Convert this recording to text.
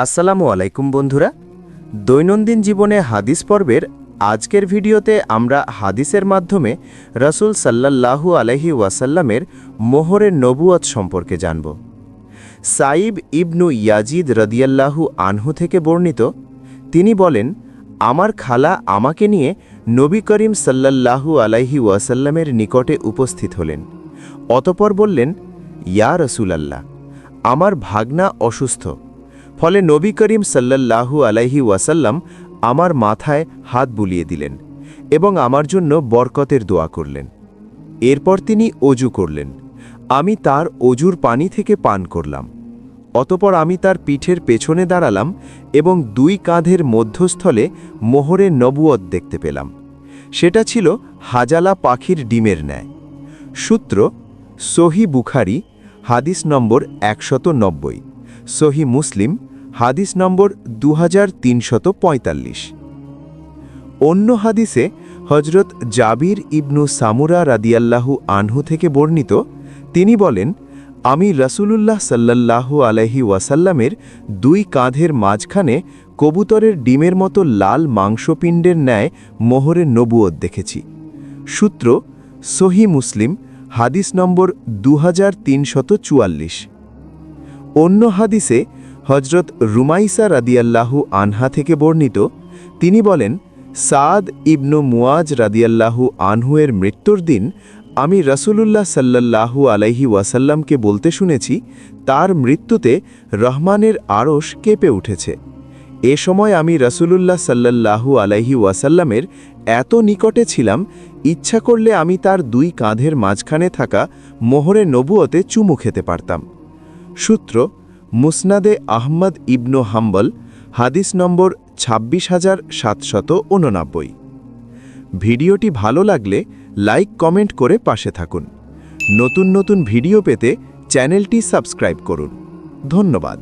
আসসালামু আলাইকুম বন্ধুরা, দৈনন্দিন জীবনে হাদিস পর্বের আজকের ভিডিওতে আমরা হাদিসের মাধ্যমে রাসূল সাল্লাল্লাহু আলাইহি ওয়াসাল্লামের মোহরের নবুয়ত সম্পর্কে জানব। সাইব ইবনু ইয়াজিদ রাদিয়াল্লাহু আনহু থেকে বর্ণিত, তিনি বলেন, আমার খালা আমাকে নিয়ে নবী করিম সাল্লাল্লাহু আলাইহি ওয়াসাল্লামের নিকটে উপস্থিত হলেন। অতঃপর বললেন, ইয়া রাসূলাল্লাহ, আমার ভাগনা অসুস্থ। ফলে নবী করিম সাল্লাল্লাহু আলাইহি ওয়াসাল্লাম আমার মাথায় হাত বুলিয়ে দিলেন এবং আমার জন্য বরকতের দোয়া করলেন। এরপর তিনি অজু করলেন। আমি তার অজুর পানি থেকে পান করলাম। অতঃপর আমি তার পিঠের পেছনে দাঁড়ালাম এবং দুই কাঁধের মধ্যস্থলে মোহরের নবুয়ত দেখতে পেলাম। সেটা ছিল হাজালা পাখির ডিমের ন্যায়। সূত্র সহি বুখারী হাদিস নম্বর ১৯০, সহি মুসলিম হাদিস নম্বর 2345। অন্য হাদিসে হজরত জাবির ইবনু সামুরা রাদিয়াল্লাহু আনহু থেকে বর্ণিত, তিনি বলেন, আমি রাসূলুল্লাহ সাল্লাল্লাহু আলাইহি ওয়াসাল্লামের দুই কাঁধের মাঝখানে কবুতরের ডিমের মতো লাল মাংসপিণ্ডের ন্যায় মোহরের নবুয়ত দেখেছি। সূত্র সহি মুসলিম হাদিস নম্বর 2344। অন্য হাদিসে হজরত রুমাইসা রাদিয়াল্লাহু আনহা থেকে বর্ণিত, তিনি বলেন, সাদ ইবনু মুয়াজ রাদিয়াল্লাহু আনহুয়ের মৃত্যুর দিন আমি রাসূলুল্লাহ সাল্লাল্লাহু আলাইহি ওয়াসাল্লামকে বলতে শুনেছি, তার মৃত্যুতে রহমানের আরশ কেঁপে উঠেছে। এ সময় আমি রাসূলুল্লাহ সাল্লাল্লাহু আলাইহি ওয়াসাল্লামের এত নিকটে ছিলাম, ইচ্ছা করলে আমি তার দুই কাঁধের মাঝখানে থাকা মোহরে নবুয়তে চুমু খেতে পারতাম। সূত্র মুসনাদে আহমদ ইবনু হাম্বল হাদিস নম্বর ২৬৭৮৯। ভিডিওটি ভালো লাগলে লাইক কমেন্ট করে পাশে থাকুন। নতুন নতুন ভিডিও পেতে চ্যানেলটি সাবস্ক্রাইব করুন। ধন্যবাদ।